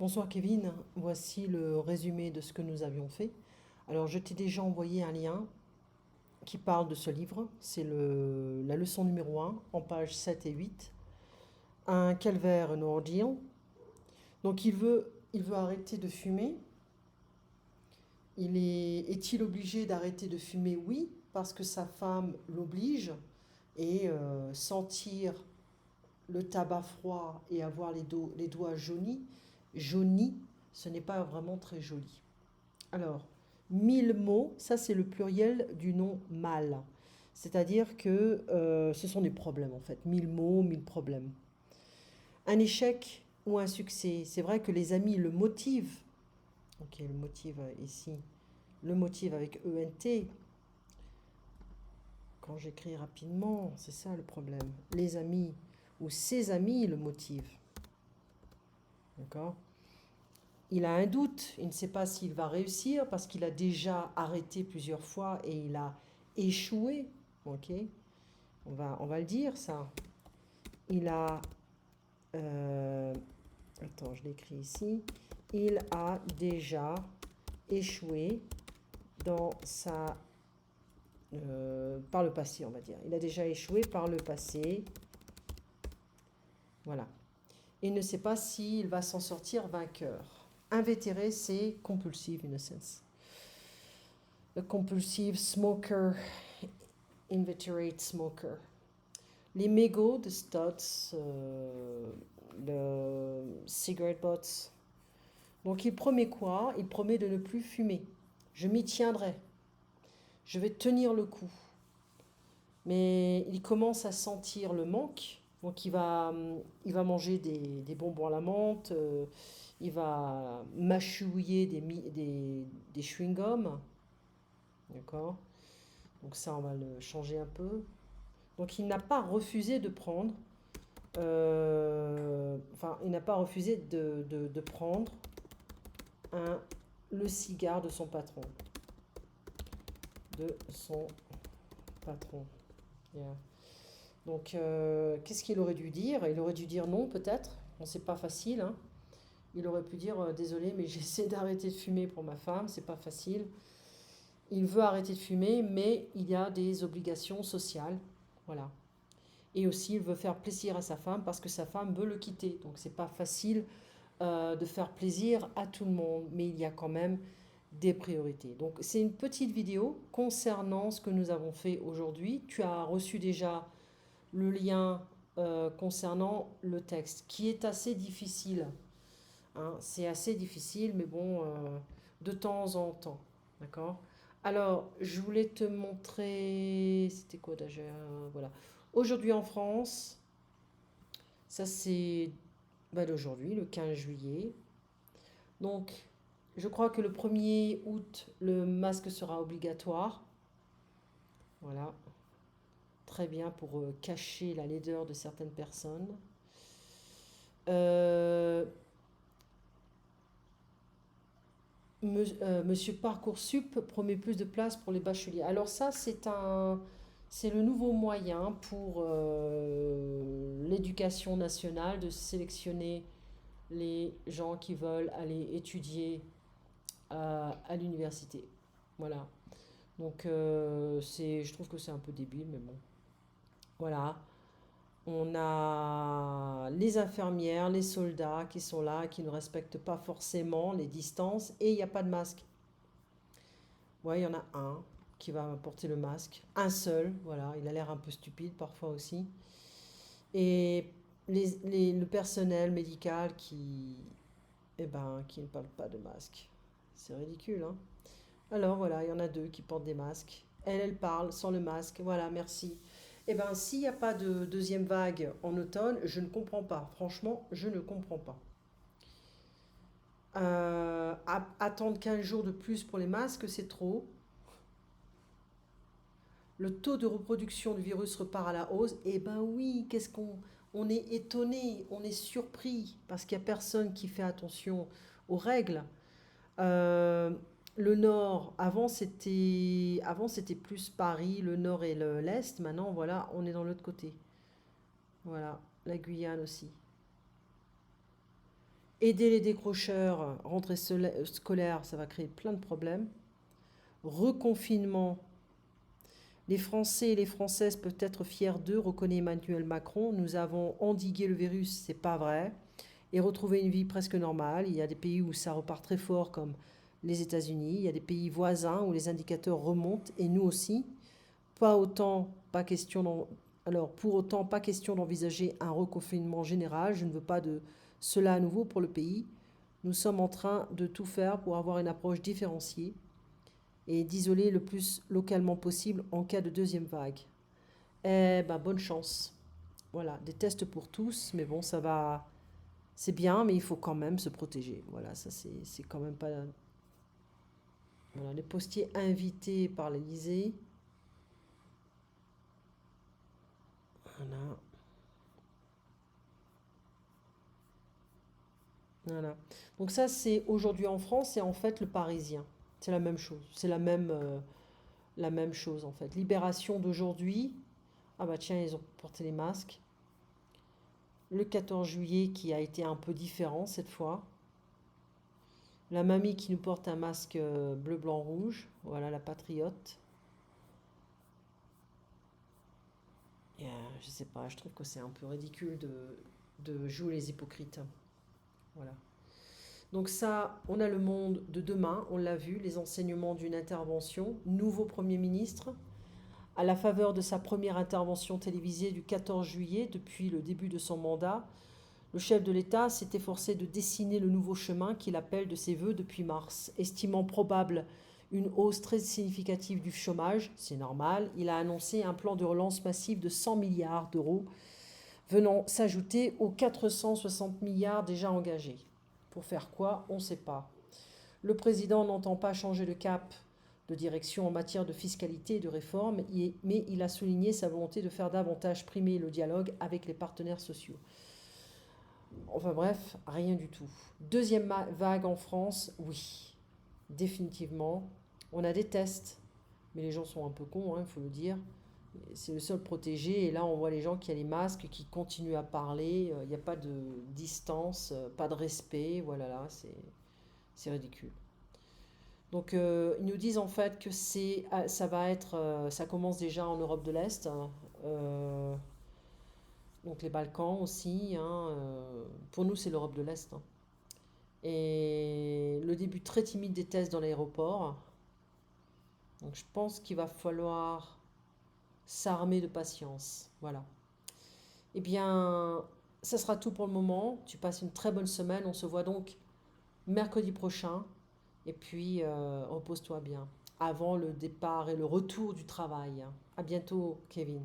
Bonsoir Kevin, voici le résumé de ce que nous avions fait. Alors je t'ai déjà envoyé un lien qui parle de ce livre, c'est la leçon numéro 1 en pages 7 et 8. Un calvaire, un ordeal. Donc il veut arrêter de fumer. Est-il obligé d'arrêter de fumer? Oui, parce que sa femme l'oblige et sentir le tabac froid et avoir les doigts jaunis, ce n'est pas vraiment très joli. Alors, 1000 mots, ça c'est le pluriel du nom mal. C'est-à-dire que ce sont des problèmes en fait. 1000 mots, 1000 problèmes. Un échec ou un succès, c'est vrai que les amis le motivent. Ok, le motive ici. Le motive avec ENT. Quand j'écris rapidement, c'est ça le problème. Les amis ou ses amis le motivent. D'accord? Il a un doute, il ne sait pas s'il va réussir parce qu'il a déjà arrêté plusieurs fois et il a échoué. Ok, on va le dire ça. Il a, euh, attends, je l'écris ici. Il a déjà échoué dans par le passé, on va dire. Il a déjà échoué par le passé. Voilà. Il ne sait pas s'il va s'en sortir vainqueur. Invétéré, c'est compulsive in a sense. Le compulsive smoker, inveterate smoker. Les mégots de Stutz, le cigarette butts. Donc il promet quoi? Il promet de ne plus fumer. Je m'y tiendrai. Je vais tenir le coup. Mais il commence à sentir le manque. Donc il va manger des bonbons à la menthe. Il va mâchouiller des chewing-gums. D'accord? Donc ça, on va le changer un peu. Donc il n'a pas refusé de prendre, enfin il n'a pas refusé de prendre un, le cigare de son patron. De son patron. Yeah. Donc qu'est-ce qu'il aurait dû dire? Il aurait dû dire non peut-être. Bon, c'est pas facile, hein. Il aurait pu dire désolé mais j'essaie d'arrêter de fumer pour ma femme, c'est pas facile. Il veut arrêter de fumer mais il y a des obligations sociales. Voilà. Et aussi, il veut faire plaisir à sa femme parce que sa femme veut le quitter. Donc, c'est pas facile de faire plaisir à tout le monde, mais il y a quand même des priorités. Donc, c'est une petite vidéo concernant ce que nous avons fait aujourd'hui. Tu as reçu déjà le lien concernant le texte, qui est assez difficile, hein. C'est assez difficile, mais bon, de temps en temps. D'accord? Alors, je voulais te montrer. C'était quoi déjà? Voilà. Aujourd'hui en France, ça c'est d'aujourd'hui, le 15 juillet. Donc, je crois que le 1er août, le masque sera obligatoire. Voilà. Très bien pour cacher la laideur de certaines personnes. Euh, Monsieur Parcoursup promet plus de places pour les bacheliers. Alors ça, c'est le nouveau moyen pour l'éducation nationale de sélectionner les gens qui veulent aller étudier à l'université. Voilà. Donc je trouve que c'est un peu débile, mais bon. Voilà. On a les infirmières, les soldats qui sont là, qui ne respectent pas forcément les distances et il n'y a pas de masque. Ouais, il y en a un qui va porter le masque. Un seul, voilà. Il a l'air un peu stupide parfois aussi. Et le personnel médical qui ne parle pas de masque. C'est ridicule, hein? Alors voilà, il y en a deux qui portent des masques. Elle parle sans le masque. Voilà, merci. Eh ben, s'il n'y a pas de deuxième vague en automne, je ne comprends pas. Franchement, je ne comprends pas. Attendre 15 jours de plus pour les masques, c'est trop. Le taux de reproduction du virus repart à la hausse. Eh ben oui, on est étonné, on est surpris parce qu'il n'y a personne qui fait attention aux règles. Euh, le nord, avant c'était plus Paris, le nord et l'est. Maintenant, voilà, on est dans l'autre côté. Voilà, la Guyane aussi. Aider les décrocheurs, rentrée scolaire, ça va créer plein de problèmes. Reconfinement. Les Français et les Françaises peuvent être fiers d'eux, reconnaît Emmanuel Macron. Nous avons endigué le virus, c'est pas vrai. Et retrouver une vie presque normale. Il y a des pays où ça repart très fort, comme les États-Unis. Il y a des pays voisins où les indicateurs remontent, et nous aussi. Pas autant, pas question Alors, pour autant, pas question d'envisager un reconfinement général. Je ne veux pas de cela à nouveau pour le pays. Nous sommes en train de tout faire pour avoir une approche différenciée et d'isoler le plus localement possible en cas de deuxième vague. Eh ben, bonne chance. Voilà, des tests pour tous, mais bon, ça va. C'est bien, mais il faut quand même se protéger. Voilà, ça c'est quand même pas. Voilà, les postiers invités par l'Élysée. Voilà. Voilà. Donc ça, c'est aujourd'hui en France et en fait le Parisien. C'est la même chose. C'est la même chose en fait. Libération d'aujourd'hui. Ah bah tiens, ils ont porté les masques. Le 14 juillet qui a été un peu différent cette fois. La mamie qui nous porte un masque bleu, blanc, rouge. Voilà, la patriote. Et, je sais pas, je trouve que c'est un peu ridicule de jouer les hypocrites. Voilà. Donc ça, on a le monde de demain, on l'a vu, les enseignements d'une intervention. Nouveau Premier ministre, à la faveur de sa première intervention télévisée du 14 juillet, depuis le début de son mandat, le chef de l'État s'est efforcé de dessiner le nouveau chemin qu'il appelle de ses voeux depuis mars. Estimant probable une hausse très significative du chômage, c'est normal, il a annoncé un plan de relance massif de 100 milliards d'euros, venant s'ajouter aux 460 milliards déjà engagés. Pour faire quoi? On ne sait pas. Le président n'entend pas changer de cap de direction en matière de fiscalité et de réforme, mais il a souligné sa volonté de faire davantage primer le dialogue avec les partenaires sociaux. Enfin bref, rien du tout. Deuxième vague en France, oui, définitivement. On a des tests, mais les gens sont un peu cons, il faut le dire. C'est le seul protégé, et là on voit les gens qui ont les masques, qui continuent à parler, il n'y a pas de distance, pas de respect, voilà là, c'est ridicule. Donc ils nous disent en fait que ça va être, ça commence déjà en Europe de l'Est, hein, donc les Balkans aussi, hein, pour nous c'est l'Europe de l'Est, hein. Et le début très timide des tests dans l'aéroport. Donc je pense qu'il va falloir s'armer de patience. Voilà. Eh bien, ça sera tout pour le moment. Tu passes une très bonne semaine. On se voit donc mercredi prochain. Et puis, repose-toi bien avant le départ et le retour du travail. À bientôt, Kevin.